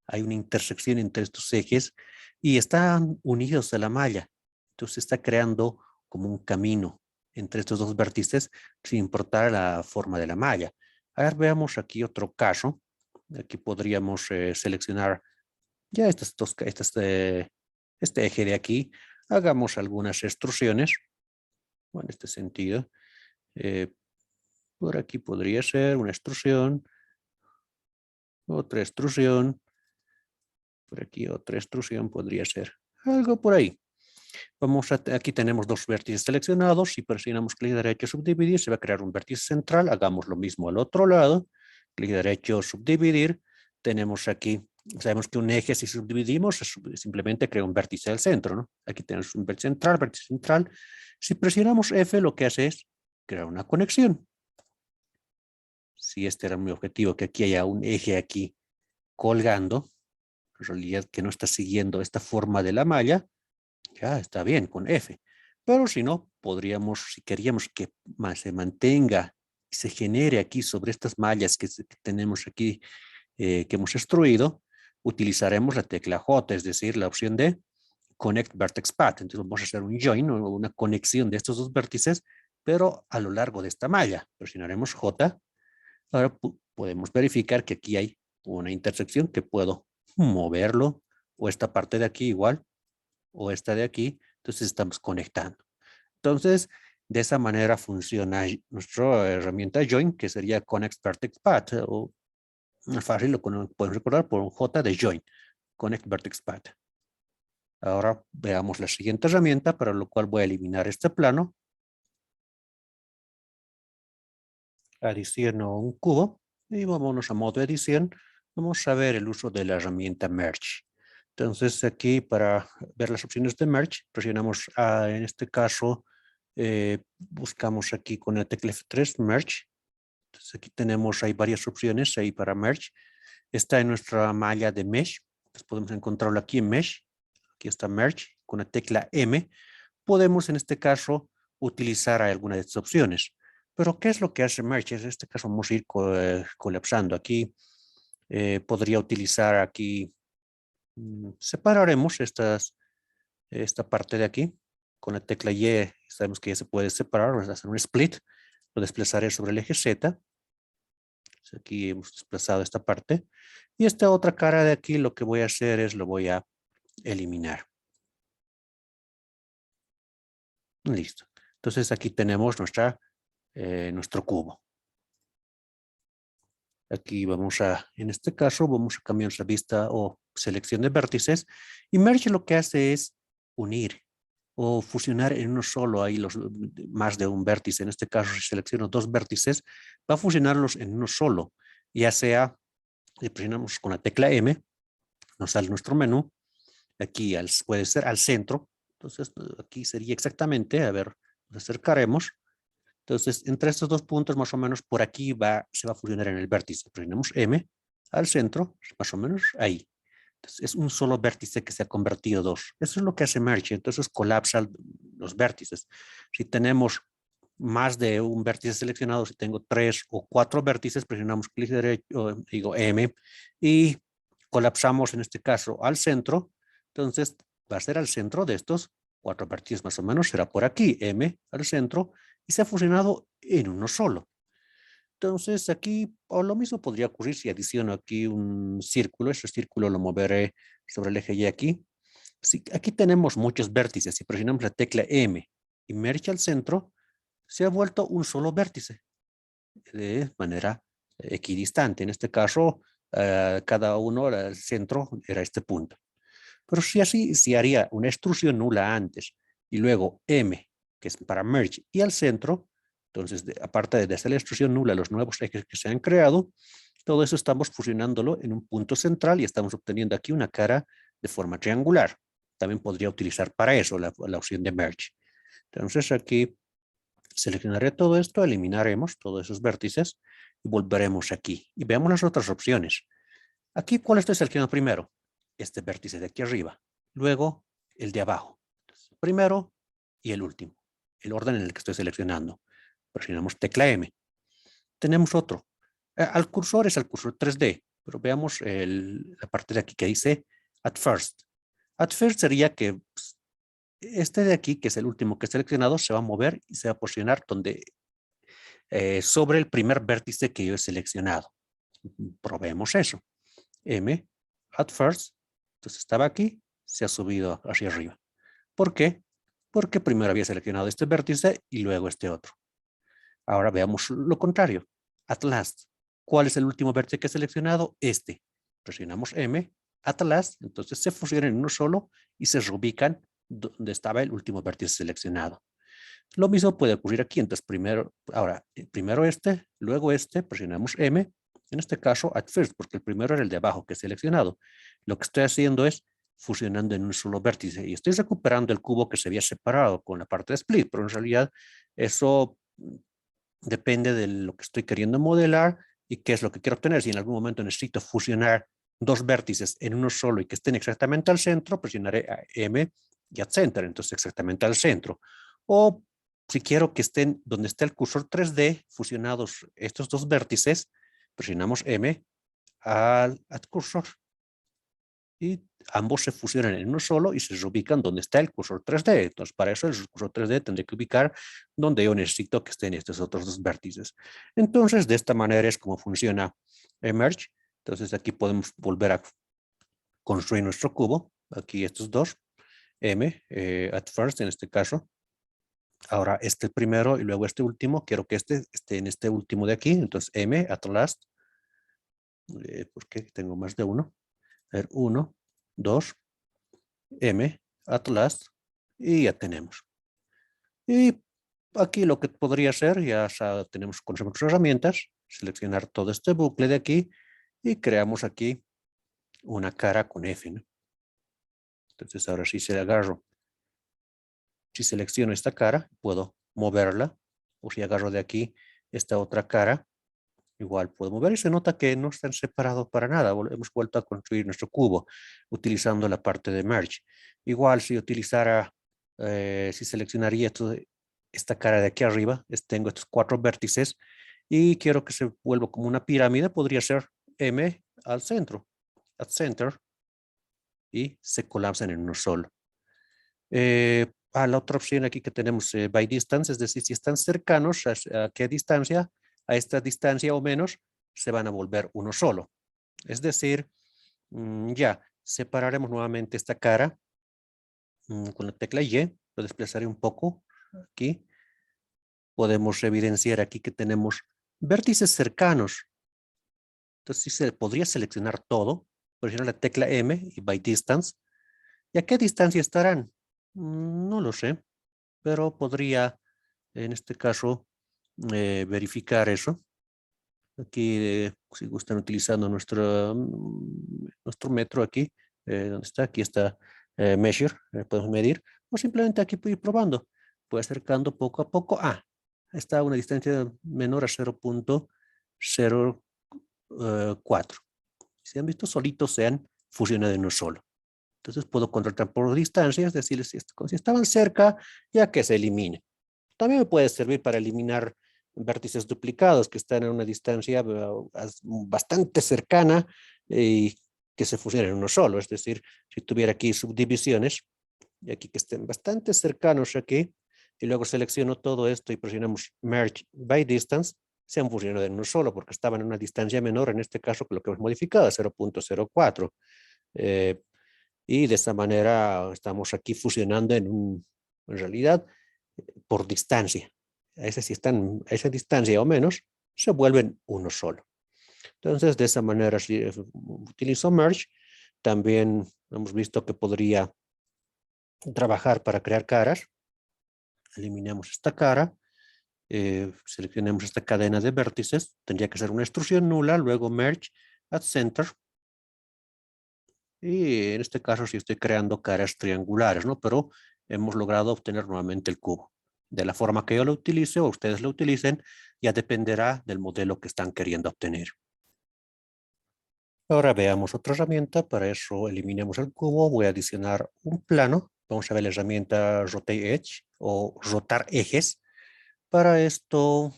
hay una intersección entre estos ejes y están unidos a la malla. Entonces está creando como un camino entre estos dos vértices sin importar la forma de la malla. A ver, veamos aquí otro caso. Aquí podríamos seleccionar ya este eje de aquí. Hagamos algunas extrusiones. Bueno, en este sentido. Eh, por aquí podría ser una extrusión, otra extrusión. Por aquí otra extrusión podría ser algo por ahí. Aquí tenemos dos vértices seleccionados. Si presionamos clic derecho subdividir, se va a crear un vértice central. Hagamos lo mismo al otro lado. Clic derecho subdividir. Tenemos aquí, sabemos que un eje si subdividimos simplemente crea un vértice al centro, ¿no? Aquí tenemos un vértice central, vértice central. Si presionamos F, lo que hace es crear una conexión. Si este era mi objetivo, que aquí haya un eje aquí colgando, en realidad que no está siguiendo esta forma de la malla, ya está bien con F. Pero si no, podríamos, si queríamos que se mantenga y se genere aquí sobre estas mallas que tenemos aquí, que hemos extruido, utilizaremos la tecla J, es decir, la opción de Connect Vertex Path. Entonces vamos a hacer un join o una conexión de estos dos vértices pero a lo largo de esta malla. Presionaremos J. Ahora podemos verificar que aquí hay una intersección que puedo moverlo, o esta parte de aquí igual, o esta de aquí. Entonces estamos conectando. Entonces, de esa manera funciona nuestra herramienta Join, que sería Connect Vertex Path, o fácil lo pueden recordar por un J de Join, Connect Vertex Path. Ahora veamos la siguiente herramienta, para lo cual voy a eliminar este plano. Adiciono un cubo y vámonos a modo edición. Vamos a ver el uso de la herramienta Merge. Entonces aquí para ver las opciones de Merge, presionamos en este caso, buscamos aquí con la tecla F3 Merge. Entonces aquí tenemos, hay varias opciones ahí para Merge. Está en nuestra malla de Mesh. Entonces podemos encontrarlo aquí en Mesh. Aquí está Merge con la tecla M. Podemos en este caso utilizar alguna de estas opciones. Pero ¿qué es lo que hace Merge? En este caso vamos a ir colapsando. Aquí podría utilizar aquí, separaremos esta parte de aquí. Con la tecla Y sabemos que ya se puede separar, vamos a hacer un split. Lo desplazaré sobre el eje Z. Aquí hemos desplazado esta parte. Y esta otra cara de aquí lo que voy a hacer es lo voy a eliminar. Listo. Entonces aquí tenemos nuestro cubo. Aquí vamos en este caso, vamos a cambiar nuestra vista o selección de vértices. Y Merge lo que hace es unir o fusionar en uno solo, ahí más de un vértice. En este caso, si selecciono dos vértices, va a fusionarlos en uno solo. Ya sea, si presionamos con la tecla M, nos sale nuestro menú. Aquí puede ser al centro. Entonces, aquí sería exactamente, a ver, nos acercaremos. Entonces, entre estos dos puntos, más o menos, por aquí se va a fusionar en el vértice. Presionamos M al centro, más o menos ahí. Entonces, es un solo vértice que se ha convertido en dos. Eso es lo que hace Merge. Entonces, colapsa los vértices. Si tenemos más de un vértice seleccionado, si tengo 3 o 4 vértices, presionamos clic derecho, digo M, y colapsamos en este caso al centro. Entonces, va a ser al centro de estos 4 vértices, más o menos, será por aquí, M al centro, y se ha fusionado en uno solo. Entonces aquí, o lo mismo podría ocurrir si adiciono aquí un círculo. Ese círculo lo moveré sobre el eje Y aquí. Si aquí tenemos muchos vértices. Si presionamos la tecla M y Merge al centro, se ha vuelto un solo vértice de manera equidistante. En este caso, cada uno, el centro era este punto. Pero si así, si haría una extrusión nula antes y luego M, que es para Merge, y al centro, entonces, aparte de esta extrusión nula, los nuevos ejes que se han creado, todo eso estamos fusionándolo en un punto central y estamos obteniendo aquí una cara de forma triangular. También podría utilizar para eso la opción de Merge. Entonces aquí seleccionaré todo esto, eliminaremos todos esos vértices y volveremos aquí. Y veamos las otras opciones. Aquí, ¿cuál estoy seleccionando primero? Este vértice de aquí arriba. Luego, el de abajo. Entonces, primero y el último. El orden en el que estoy seleccionando. Presionamos tecla M. Tenemos otro. Al cursor es el cursor 3D, pero veamos la parte de aquí que dice at first. At first sería que este de aquí, que es el último que he seleccionado, se va a mover y se va a posicionar sobre el primer vértice que yo he seleccionado. Probemos eso. M, at first, entonces estaba aquí, se ha subido hacia arriba. ¿Por qué? Porque primero había seleccionado este vértice y luego este otro. Ahora veamos lo contrario. At last, ¿cuál es el último vértice que he seleccionado? Este. Presionamos M, at last, entonces se fusionan en uno solo y se reubican donde estaba el último vértice seleccionado. Lo mismo puede ocurrir aquí. Entonces, primero este, luego este, presionamos M. En este caso, at first, porque el primero era el de abajo que he seleccionado. Lo que estoy haciendo es fusionando en un solo vértice y estoy recuperando el cubo que se había separado con la parte de split, pero en realidad eso depende de lo que estoy queriendo modelar y qué es lo que quiero obtener. Si en algún momento necesito fusionar dos vértices en uno solo y que estén exactamente al centro, presionaré a M y at center, entonces exactamente al centro. O si quiero que estén donde está el cursor 3D fusionados estos dos vértices, presionamos M al cursor. y ambos se fusionan en uno solo y se reubican donde está el cursor 3D. Entonces, para eso el cursor 3D tendré que ubicar donde yo necesito que estén estos otros dos vértices. Entonces, de esta manera es como funciona Merge. Entonces, aquí podemos volver a construir nuestro cubo. Aquí estos dos. M, at first en este caso. Ahora este primero y luego este último. Quiero que este esté en este último de aquí. Entonces, M, at last. Porque tengo más de uno. A ver, 1, 2, M, at last, y ya tenemos. Y aquí lo que podría hacer, ya tenemos con nuestras herramientas, seleccionar todo este bucle de aquí y creamos aquí una cara con F, ¿no? Entonces ahora sí se agarro. Si selecciono esta cara, puedo moverla. O si agarro de aquí esta otra cara, igual puedo mover y se nota que no están separados para nada. Hemos vuelto a construir nuestro cubo utilizando la parte de Merge. Igual si utilizara, si seleccionaría esta cara de aquí arriba, tengo estos 4 vértices y quiero que se vuelva como una pirámide, podría ser M al centro, at center, y se colapsan en uno solo. La otra opción aquí que tenemos, by distance, es decir, si están cercanos, ¿a qué distancia? A esta distancia o menos, se van a volver uno solo. Es decir, ya, separaremos nuevamente esta cara con la tecla Y, lo desplazaré un poco aquí. Podemos evidenciar aquí que tenemos vértices cercanos. Entonces, sí se podría seleccionar todo, presionar la tecla M y by distance. ¿Y a qué distancia estarán? No lo sé, pero podría, en este caso, verificar eso. Aquí, si gustan utilizando nuestro metro aquí, ¿dónde está? Aquí está measure, podemos medir, o simplemente aquí puedo ir probando. Voy acercando poco a poco. Está a una distancia menor a 0.04. Si han visto, solitos se han fusionado en uno solo. Entonces puedo contratar por distancias, decirles si estaban cerca, ya que se elimine. También me puede servir para eliminar vértices duplicados que están a una distancia bastante cercana y que se fusionen en uno solo. Es decir, si tuviera aquí subdivisiones, y aquí que estén bastante cercanos aquí, y luego selecciono todo esto y presionamos Merge by Distance, se han fusionado en uno solo porque estaban en una distancia menor, en este caso, que lo que hemos modificado, 0.04. Y de esta manera estamos aquí fusionando en realidad, por distancia. Si están a esa distancia o menos, se vuelven uno solo. Entonces, de esa manera, si utilizo Merge, también hemos visto que podría trabajar para crear caras. Eliminamos esta cara, seleccionemos esta cadena de vértices, tendría que ser una extrusión nula, luego Merge at Center, y en este caso sí estoy creando caras triangulares, ¿no? Pero hemos logrado obtener nuevamente el cubo. De la forma que yo lo utilice o ustedes lo utilicen, ya dependerá del modelo que están queriendo obtener. Ahora veamos otra herramienta. Para eso eliminemos el cubo. Voy a adicionar un plano. Vamos a ver la herramienta Rotate Edge o rotar ejes. Para esto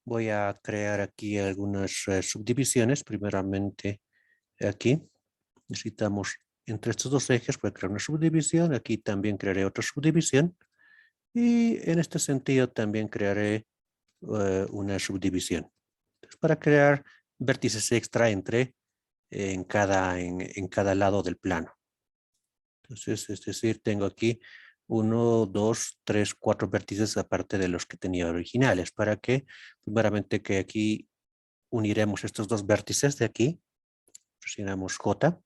voy a crear aquí algunas subdivisiones. Primeramente aquí necesitamos entre estos dos ejes, voy a crear una subdivisión. Aquí también crearé otra subdivisión. Y en este sentido también crearé una subdivisión. Entonces, para crear vértices extra en cada lado del plano. Entonces, es decir, tengo aquí 1, 2, 3, 4 vértices aparte de los que tenía originales. Para que, primeramente que aquí uniremos estos dos vértices de aquí. Presionamos J.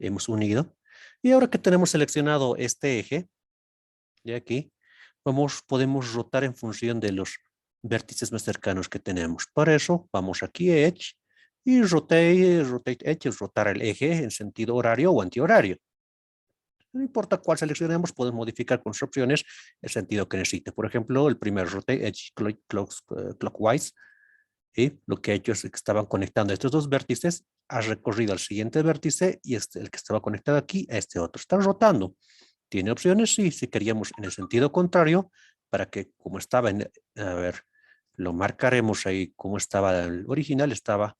Hemos unido. Y ahora que tenemos seleccionado este eje de aquí, podemos rotar en función de los vértices más cercanos que tenemos. Para eso, vamos aquí a Edge y rotate Edge es rotar el eje en sentido horario o antihorario. No importa cuál seleccionemos, podemos modificar con sus opciones el sentido que necesite. Por ejemplo, el primer rotate Edge clockwise, y lo que ha hecho es que estaban conectando estos dos vértices, ha recorrido al siguiente vértice y el que estaba conectado aquí a este otro. Están rotando. ¿Tiene opciones? Sí, si queríamos en el sentido contrario, para que como estaba a ver, lo marcaremos ahí como estaba el original, estaba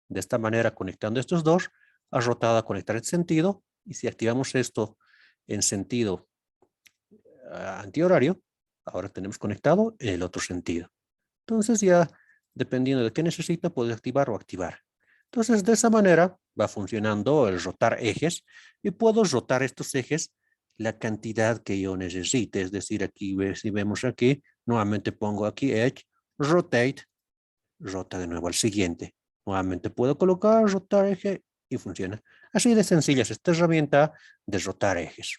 de esta manera conectando estos dos, rotado a conectar el sentido. Y si activamos esto en sentido antihorario, ahora tenemos conectado el otro sentido. Entonces ya, dependiendo de qué necesita, puede activar o activar. Entonces, de esa manera va funcionando el rotar ejes y puedo rotar estos ejes la cantidad que yo necesite. Es decir, aquí, si vemos aquí, nuevamente pongo aquí Edge, Rotate, rota de nuevo al siguiente. Nuevamente puedo colocar, rotar eje y funciona. Así de sencilla es esta herramienta de rotar ejes.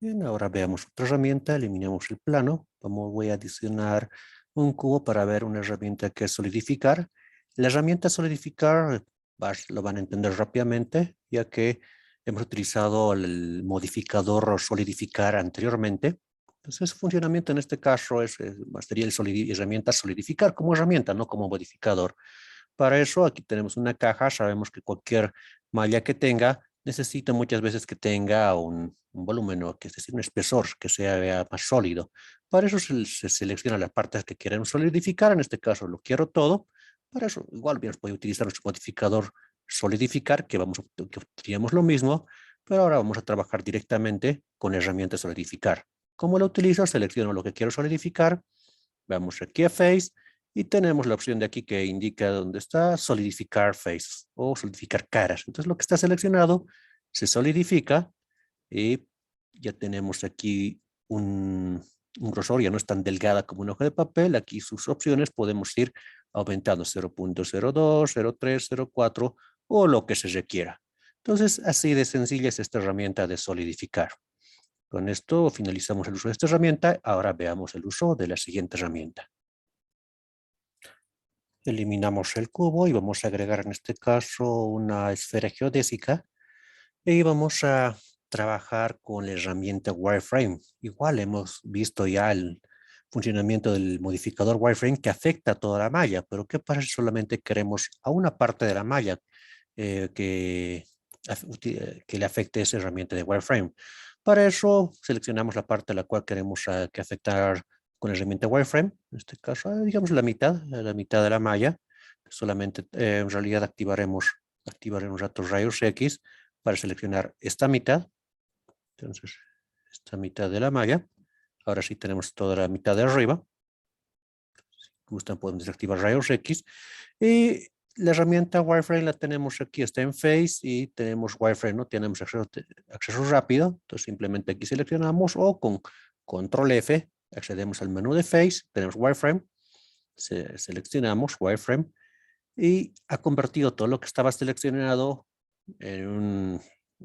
Bien, ahora veamos otra herramienta, eliminamos el plano. Voy a adicionar un cubo para ver una herramienta que es solidificar. La herramienta solidificar lo van a entender rápidamente, ya que hemos utilizado el modificador solidificar anteriormente. Entonces, su funcionamiento en este caso sería herramienta solidificar como herramienta, no como modificador. Para eso, aquí tenemos una caja. Sabemos que cualquier malla que tenga necesita muchas veces que tenga un volumen, o que es decir, un espesor que sea más sólido. Para eso se selecciona las partes que queremos solidificar. En este caso lo quiero todo. Para eso igual bien puede utilizar nuestro modificador solidificar, que obtendríamos lo mismo, pero ahora vamos a trabajar directamente con la herramienta solidificar. ¿Cómo lo utilizo? Selecciono lo que quiero solidificar. Vamos aquí a Face y tenemos la opción de aquí que indica dónde está solidificar Face o solidificar caras. Entonces lo que está seleccionado se solidifica y ya tenemos aquí un grosor, ya no es tan delgada como una hoja de papel. Aquí sus opciones podemos ir aumentando 0.02, 0.3, 0.4 o lo que se requiera. Entonces así de sencilla es esta herramienta de solidificar. Con esto finalizamos el uso de esta herramienta. Ahora veamos el uso de la siguiente herramienta. Eliminamos el cubo y vamos a agregar en este caso una esfera geodésica y vamos a trabajar con la herramienta wireframe. Igual hemos visto ya el funcionamiento del modificador wireframe que afecta a toda la malla, pero ¿qué pasa si solamente queremos a una parte de la malla que le afecte esa herramienta de wireframe? Para eso seleccionamos la parte a la cual queremos que afectar con la herramienta wireframe. En este caso, digamos la mitad de la malla. Solamente en realidad activaremos ratos rayos X para seleccionar esta mitad. Entonces, esta mitad de la malla. Ahora sí tenemos toda la mitad de arriba. Si gustan, podemos desactivar rayos X. Y la herramienta wireframe la tenemos aquí, está en Face y tenemos wireframe, no tenemos acceso rápido. Entonces simplemente aquí seleccionamos o con Control F accedemos al menú de Face, tenemos wireframe, seleccionamos wireframe y ha convertido todo lo que estaba seleccionado en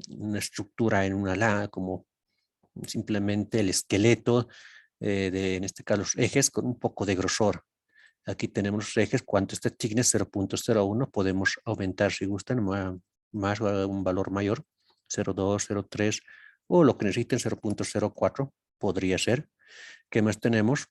una estructura, en una lana, como simplemente el esqueleto en este caso, los ejes con un poco de grosor. Aquí tenemos los ejes, cuánto este thickness, 0.01, podemos aumentar si gustan, más un valor mayor, 0.2, 0.3, o lo que necesiten, 0.04, podría ser. ¿Qué más tenemos?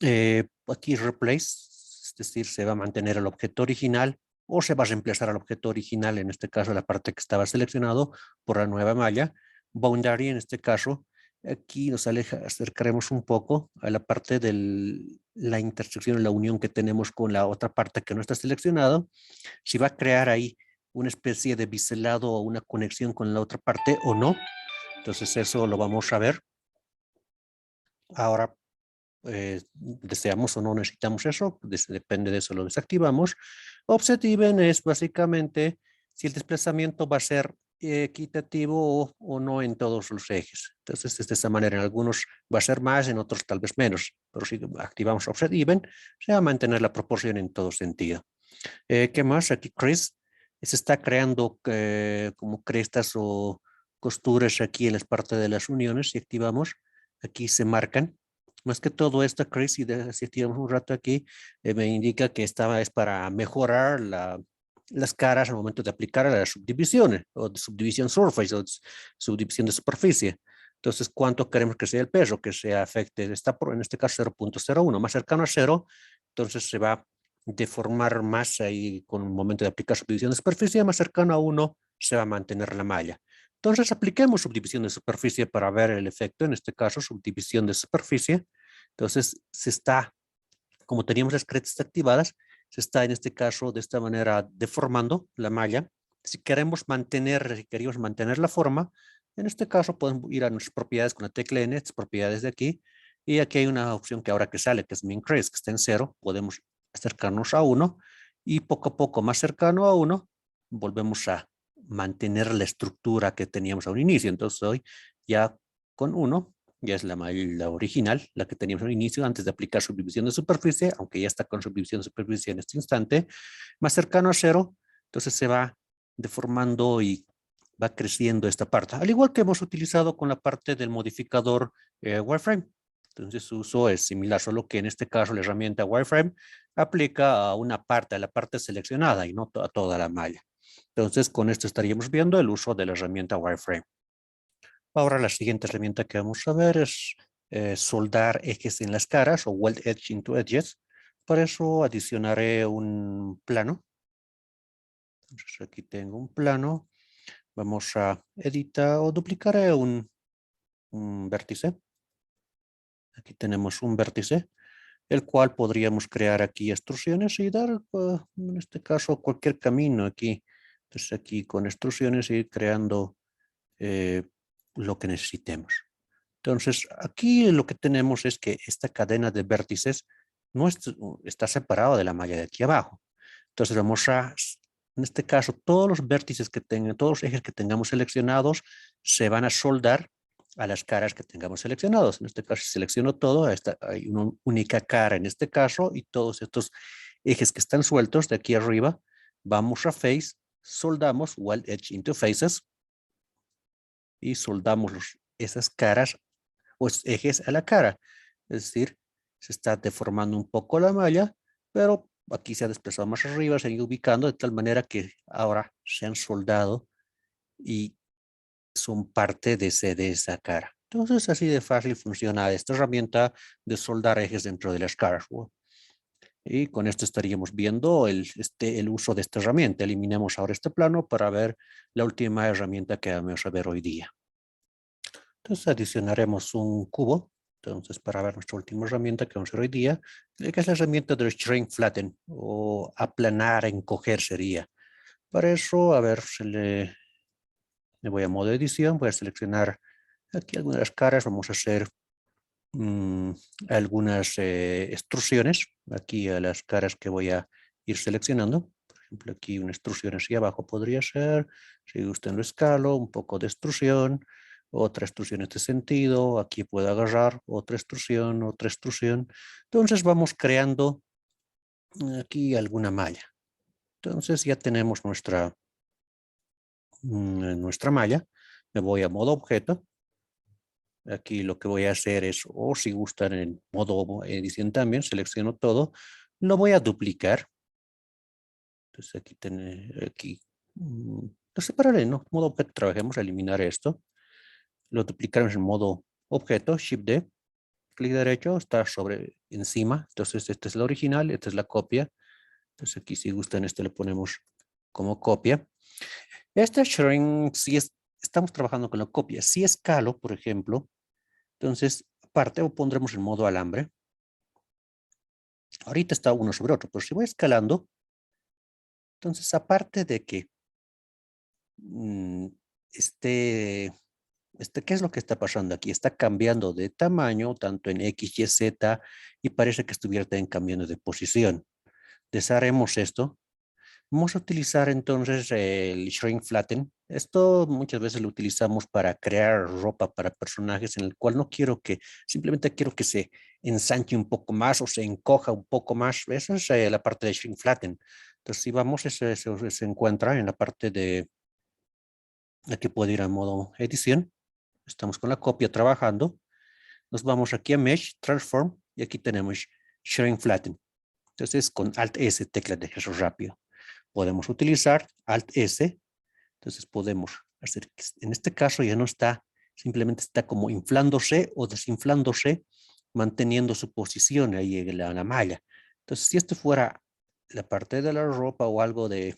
Aquí replace, es decir, se va a mantener el objeto original o se va a reemplazar al objeto original, en este caso la parte que estaba seleccionado, por la nueva malla. Boundary, en este caso, aquí nos acercaremos un poco a la parte de la intersección, la unión que tenemos con la otra parte que no está seleccionado. Si va a crear ahí una especie de biselado o una conexión con la otra parte o no. Entonces eso lo vamos a ver. Ahora deseamos o no necesitamos eso, depende de eso lo desactivamos. Offset even es básicamente si el desplazamiento va a ser equitativo o no en todos los ejes. Entonces, de esta manera, en algunos va a ser más, en otros tal vez menos. Pero si activamos offset even, se va a mantener la proporción en todo sentido. ¿Qué más? Aquí Chris se está creando como crestas o costuras aquí en las partes de las uniones. Si activamos, aquí se marcan. Más que todo esta Chris, si activamos un rato aquí, me indica que esta es para mejorar las caras al momento de aplicar a las subdivisiones o de subdivisión surface o de subdivisión de superficie. Entonces, ¿cuánto queremos que sea el peso? Que se afecte, en este caso 0.01, más cercano a 0, entonces se va deformar más ahí con un momento de aplicar subdivisión de superficie, más cercano a 1 se va a mantener la malla. Entonces apliquemos subdivisión de superficie para ver el efecto, en este caso subdivisión de superficie. Entonces se está, como teníamos las crestas activadas, se está en este caso de esta manera deformando la malla. Si queremos mantener la forma, en este caso podemos ir a nuestras propiedades con la tecla N, estas propiedades de aquí, y aquí hay una opción que ahora que sale, que es Min Increase, que está en 0, podemos acercarnos a 1, y poco a poco más cercano a 1, volvemos a mantener la estructura que teníamos a un inicio. Entonces hoy ya con 1, ya es la original, la que teníamos al inicio antes de aplicar subdivisión de superficie, aunque ya está con subdivisión de superficie en este instante, más cercano a 0, entonces se va deformando y va creciendo esta parte, al igual que hemos utilizado con la parte del modificador wireframe. Entonces su uso es similar, solo que en este caso la herramienta wireframe aplica a una parte, a la parte seleccionada y no a toda la malla. Entonces con esto estaríamos viendo el uso de la herramienta wireframe. Ahora la siguiente herramienta que vamos a ver es soldar ejes en las caras o weld edge into edges. Para eso adicionaré un plano. Entonces aquí tengo un plano. Vamos a editar o duplicaré un vértice. Aquí tenemos un vértice, el cual podríamos crear aquí extrusiones y dar, en este caso, cualquier camino aquí. Entonces aquí con extrusiones ir creando lo que necesitemos. Entonces aquí lo que tenemos es que esta cadena de vértices no está separada de la malla de aquí abajo. Entonces vamos a, en este caso, todos los vértices que tengan, todos los ejes que tengamos seleccionados se van a soldar a las caras que tengamos seleccionados. En este caso, si selecciono todo, hay una única cara en este caso y todos estos ejes que están sueltos de aquí arriba, vamos a Face, soldamos Weld Edge into Faces y soldamos esas caras o ejes a la cara. Es decir, se está deformando un poco la malla, pero aquí se ha desplazado más arriba, se ha ido ubicando de tal manera que ahora se han soldado y son parte de esa cara. Entonces, así de fácil funciona esta herramienta de soldar ejes dentro de las caras. Y con esto estaríamos viendo el uso de esta herramienta. Eliminemos ahora este plano para ver la última herramienta que vamos a ver hoy día. Entonces adicionaremos un cubo. Entonces, para ver nuestra última herramienta que vamos a ver hoy día, que es la herramienta de Shrink Flatten o aplanar, encoger sería. Para eso, a ver, le voy a modo edición, voy a seleccionar aquí algunas caras, vamos a hacer algunas extrusiones aquí a las caras que voy a ir seleccionando. Por ejemplo, aquí una extrusión hacia abajo podría ser, si gustan lo escalo, un poco de extrusión, otra extrusión en este sentido, aquí puedo agarrar otra extrusión. Entonces vamos creando aquí alguna malla. Entonces ya tenemos nuestra malla. Me voy a modo objeto. Aquí lo que voy a hacer es, o si gustan en modo edición también, selecciono todo, lo voy a duplicar. Entonces aquí lo separaré, ¿no? Modo objeto, trabajemos a eliminar esto. Lo duplicaremos en modo objeto, Shift D, clic derecho, está sobre encima. Entonces este es el original, esta es la copia. Entonces aquí si gustan esto le ponemos como copia. Este shrink, si estamos trabajando con la copia, si escalo, por ejemplo, entonces aparte o pondremos en modo alambre. Ahorita está uno sobre otro, pero si voy escalando, entonces aparte de que mm, este, ¿qué es lo que está pasando aquí? Está cambiando de tamaño, tanto en X, Y, Z, y parece que estuviera también cambiando de posición. Desharemos esto. Vamos a utilizar entonces el Shrink Flatten. Esto muchas veces lo utilizamos para crear ropa para personajes en el cual no quiero simplemente quiero que se ensanche un poco más o se encoja un poco más. Esa es la parte de Shrink Flatten. Entonces si vamos, se encuentra en la parte de, aquí puedo ir a modo edición. Estamos con la copia trabajando. Nos vamos aquí a Mesh, Transform, y aquí tenemos Shrink Flatten. Entonces con Alt S, tecla de gesto rápido. Podemos utilizar Alt S, entonces podemos hacer, en este caso ya no está, simplemente está como inflándose o desinflándose, manteniendo su posición ahí en la malla. Entonces si esto fuera la parte de la ropa o algo de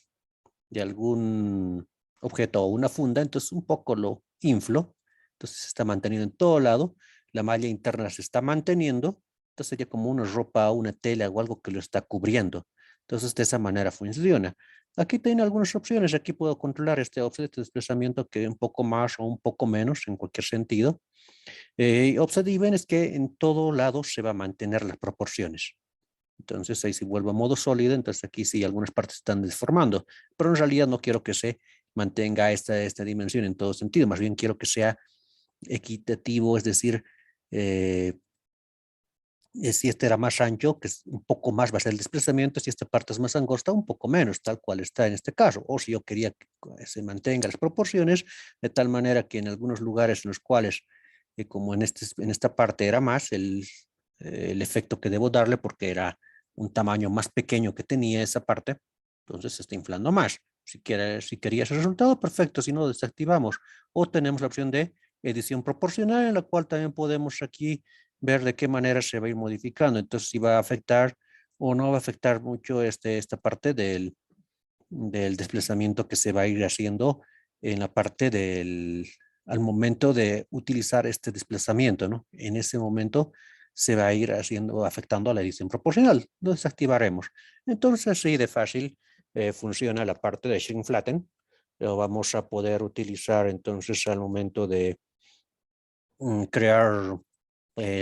algún objeto o una funda, entonces un poco lo inflo, entonces se está manteniendo en todo lado, la malla interna se está manteniendo, entonces sería como una ropa, una tela o algo que lo está cubriendo. Entonces, de esa manera funciona. Aquí tiene algunas opciones. Aquí puedo controlar este offset, este desplazamiento que un poco más o un poco menos en cualquier sentido. Offset even es que en todo lado se va a mantener las proporciones. Entonces ahí si vuelvo a modo sólido, entonces aquí sí algunas partes están deformando, pero en realidad no quiero que se mantenga esta dimensión en todo sentido, más bien quiero que sea equitativo, es decir, eh, si este era más ancho, que es un poco más va a ser el desplazamiento, si esta parte es más angosta, un poco menos, tal cual está en este caso, o si yo quería que se mantengan las proporciones, de tal manera que en algunos lugares en los cuales, como en esta parte era más el efecto que debo darle, porque era un tamaño más pequeño que tenía esa parte, entonces se está inflando más. Si quería ese resultado, perfecto, si no, desactivamos. O tenemos la opción de edición proporcional, en la cual también podemos aquí ver de qué manera se va a ir modificando. Entonces, si va a afectar o no va a afectar mucho esta parte del desplazamiento que se va a ir haciendo en la parte al momento de utilizar este desplazamiento, ¿no? En ese momento se va a ir afectando a la edición proporcional. Lo desactivaremos. Entonces, así de fácil funciona la parte de shrink flatten. Lo vamos a poder utilizar entonces al momento de crear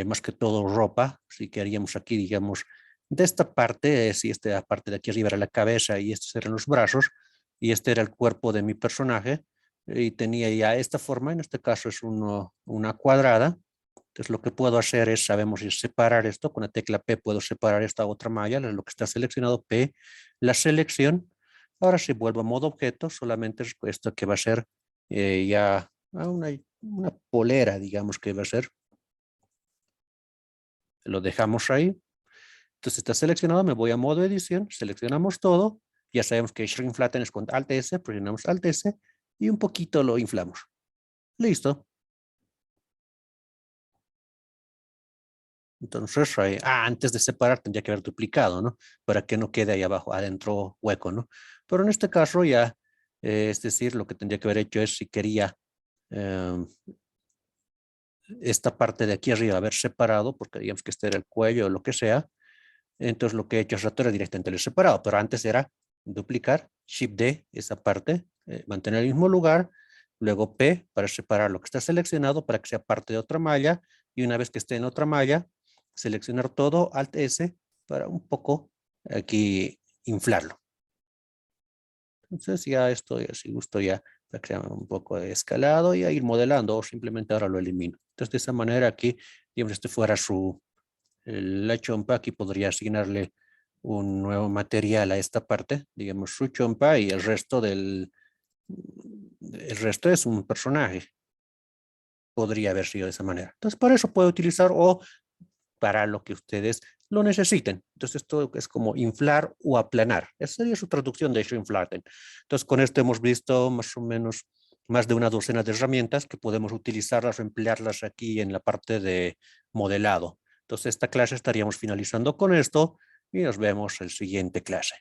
más que todo ropa, si queríamos aquí, digamos, de esta parte, si esta parte de aquí arriba era la cabeza y estos eran los brazos, y este era el cuerpo de mi personaje, y tenía ya esta forma, en este caso es una cuadrada. Entonces lo que puedo hacer es, sabemos, es separar esto, con la tecla P puedo separar esta otra malla, lo que está seleccionado, P, la selección. Ahora si vuelvo a modo objeto, solamente es esto que va a ser ya una polera, digamos que va a ser. Lo dejamos ahí. Entonces está seleccionado, me voy a modo edición, seleccionamos todo. Ya sabemos que Shrink Flatten es con Alt S, presionamos Alt S y un poquito lo inflamos. Listo. Entonces, antes de separar tendría que haber duplicado, ¿no? Para que no quede ahí abajo, adentro hueco, ¿no? Pero en este caso ya, es decir, lo que tendría que haber hecho es si quería eh, esta parte de aquí arriba haber separado, porque digamos que este era el cuello o lo que sea. Entonces lo que he hecho es rato era directamente lo separado, pero antes era duplicar, Shift D, esa parte, mantener el mismo lugar, luego P para separar lo que está seleccionado para que sea parte de otra malla, y una vez que esté en otra malla, seleccionar todo, Alt S, para un poco aquí inflarlo. Entonces ya estoy, si gusto ya crear un poco de escalado y a ir modelando, o simplemente ahora lo elimino. Entonces de esa manera aquí, digamos, este fuera la chompa. Aquí podría asignarle un nuevo material a esta parte, digamos su chompa, y el resto es un personaje. Podría haber sido de esa manera. Entonces, para eso puede utilizar o para lo que ustedes lo necesiten. Entonces, esto es como inflar o aplanar. Esa sería su traducción de shrinkflatten. Entonces, con esto hemos visto más o menos más de una docena de herramientas que podemos utilizarlas o emplearlas aquí en la parte de modelado. Entonces, esta clase estaríamos finalizando con esto y nos vemos en la siguiente clase.